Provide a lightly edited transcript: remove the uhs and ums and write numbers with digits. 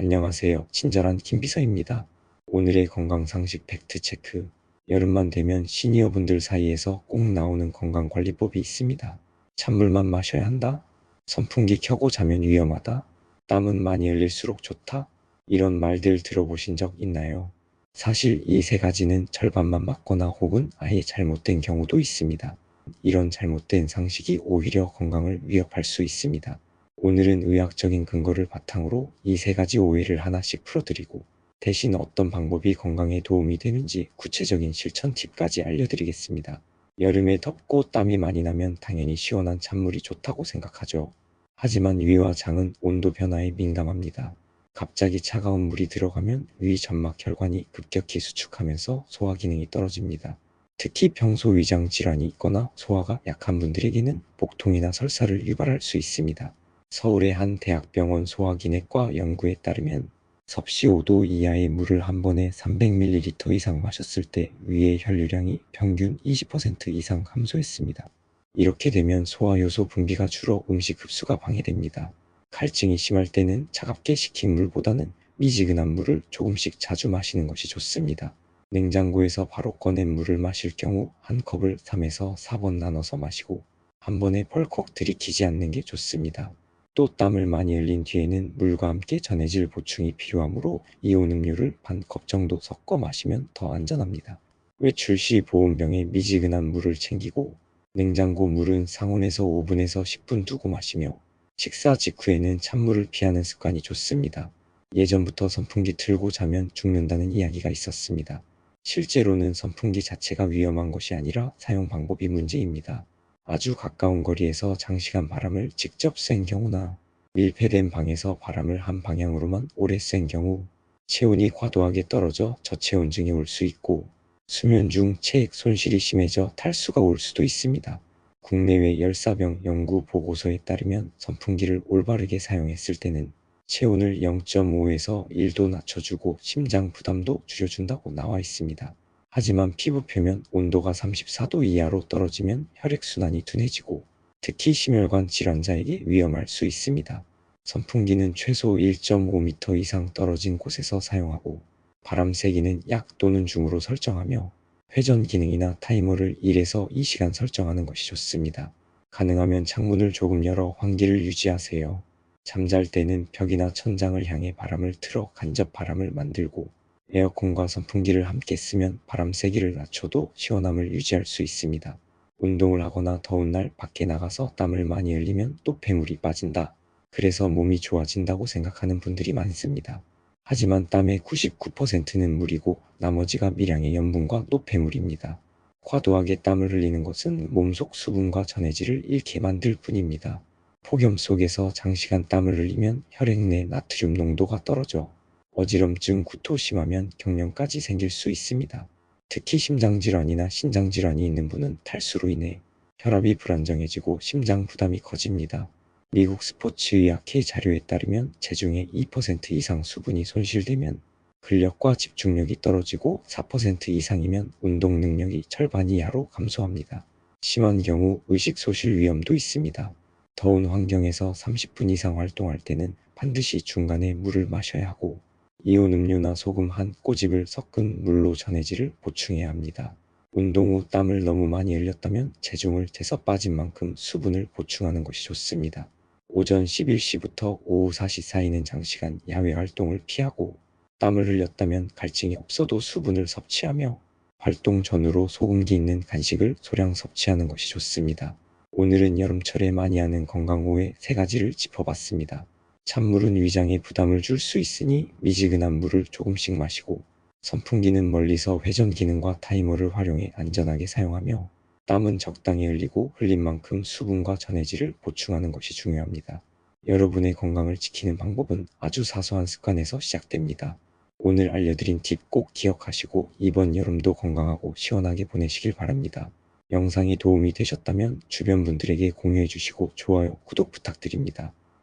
안녕하세요. 친절한 김비서입니다. 오늘의 건강상식 팩트체크. 여름만 되면 시니어분들 사이에서 꼭 나오는 건강관리법이 있습니다. 찬물만 마셔야 한다. 선풍기 켜고 자면 위험하다. 땀은 많이 흘릴수록 좋다. 이런 말들 들어보신 적 있나요? 사실 이 세 가지는 절반만 맞거나 혹은 아예 잘못된 경우도 있습니다. 이런 잘못된 상식이 오히려 건강을 위협할 수 있습니다. 오늘은 의학적인 근거를 바탕으로 이 세 가지 오해를 하나씩 풀어드리고 대신 어떤 방법이 건강에 도움이 되는지 구체적인 실천 팁까지 알려드리겠습니다. 여름에 덥고 땀이 많이 나면 당연히 시원한 찬물이 좋다고 생각하죠. 하지만 위와 장은 온도 변화에 민감합니다. 갑자기 차가운 물이 들어가면 위 점막 혈관이 급격히 수축하면서 소화 기능이 떨어집니다. 특히 평소 위장 질환이 있거나 소화가 약한 분들에게는 복통이나 설사를 유발할 수 있습니다. 서울의 한 대학병원 소화기내과 연구에 따르면 섭씨 5도 이하의 물을 한 번에 300ml 이상 마셨을 때 위의 혈류량이 평균 20% 이상 감소했습니다. 이렇게 되면 소화효소 분비가 줄어 음식 흡수가 방해됩니다. 갈증이 심할 때는 차갑게 식힌 물보다는 미지근한 물을 조금씩 자주 마시는 것이 좋습니다. 냉장고에서 바로 꺼낸 물을 마실 경우 한 컵을 3에서 4번 나눠서 마시고 한 번에 펄컥 들이키지 않는 게 좋습니다. 또 땀을 많이 흘린 뒤에는 물과 함께 전해질 보충이 필요하므로 이온 음료를 반 컵 정도 섞어 마시면 더 안전합니다. 외출 시 보온병에 미지근한 물을 챙기고 냉장고 물은 상온에서 5분에서 10분 두고 마시며 식사 직후에는 찬물을 피하는 습관이 좋습니다. 예전부터 선풍기 틀고 자면 죽는다는 이야기가 있었습니다. 실제로는 선풍기 자체가 위험한 것이 아니라 사용 방법이 문제입니다. 아주 가까운 거리에서 장시간 바람을 직접 쐰 경우나 밀폐된 방에서 바람을 한 방향으로만 오래 쐰 경우 체온이 과도하게 떨어져 저체온증이 올 수 있고 수면 중 체액 손실이 심해져 탈수가 올 수도 있습니다. 국내외 열사병 연구 보고서에 따르면 선풍기를 올바르게 사용했을 때는 체온을 0.5에서 1도 낮춰주고 심장 부담도 줄여준다고 나와 있습니다. 하지만 피부 표면 온도가 34도 이하로 떨어지면 혈액순환이 둔해지고 특히 심혈관 질환자에게 위험할 수 있습니다. 선풍기는 최소 1.5m 이상 떨어진 곳에서 사용하고 바람 세기는 약 또는 중으로 설정하며 회전 기능이나 타이머를 1에서 2시간 설정하는 것이 좋습니다. 가능하면 창문을 조금 열어 환기를 유지하세요. 잠잘 때는 벽이나 천장을 향해 바람을 틀어 간접 바람을 만들고 에어컨과 선풍기를 함께 쓰면 바람 세기를 낮춰도 시원함을 유지할 수 있습니다. 운동을 하거나 더운 날 밖에 나가서 땀을 많이 흘리면 노폐물이 빠진다. 그래서 몸이 좋아진다고 생각하는 분들이 많습니다. 하지만 땀의 99%는 물이고 나머지가 미량의 염분과 노폐물입니다. 과도하게 땀을 흘리는 것은 몸속 수분과 전해질을 잃게 만들 뿐입니다. 폭염 속에서 장시간 땀을 흘리면 혈액 내 나트륨 농도가 떨어져 어지럼증, 구토 심하면 경련까지 생길 수 있습니다. 특히 심장질환이나 신장질환이 있는 분은 탈수로 인해 혈압이 불안정해지고 심장 부담이 커집니다. 미국 스포츠의학회 자료에 따르면 체중의 2% 이상 수분이 손실되면 근력과 집중력이 떨어지고 4% 이상이면 운동 능력이 절반 이하로 감소합니다. 심한 경우 의식소실 위험도 있습니다. 더운 환경에서 30분 이상 활동할 때는 반드시 중간에 물을 마셔야 하고 이온 음료나 소금 한 꼬집을 섞은 물로 전해질을 보충해야 합니다. 운동 후 땀을 너무 많이 흘렸다면 체중을 재서 빠진 만큼 수분을 보충하는 것이 좋습니다. 오전 11시부터 오후 4시 사이는 장시간 야외 활동을 피하고 땀을 흘렸다면 갈증이 없어도 수분을 섭취하며 활동 전후로 소금기 있는 간식을 소량 섭취하는 것이 좋습니다. 오늘은 여름철에 많이 하는 건강 오해 세 가지를 짚어봤습니다. 찬물은 위장에 부담을 줄 수 있으니 미지근한 물을 조금씩 마시고 선풍기는 멀리서 회전 기능과 타이머를 활용해 안전하게 사용하며 땀은 적당히 흘리고 흘린 만큼 수분과 전해질을 보충하는 것이 중요합니다. 여러분의 건강을 지키는 방법은 아주 사소한 습관에서 시작됩니다. 오늘 알려드린 팁 꼭 기억하시고 이번 여름도 건강하고 시원하게 보내시길 바랍니다. 영상이 도움이 되셨다면 주변 분들에게 공유해 주시고 좋아요, 구독 부탁드립니다.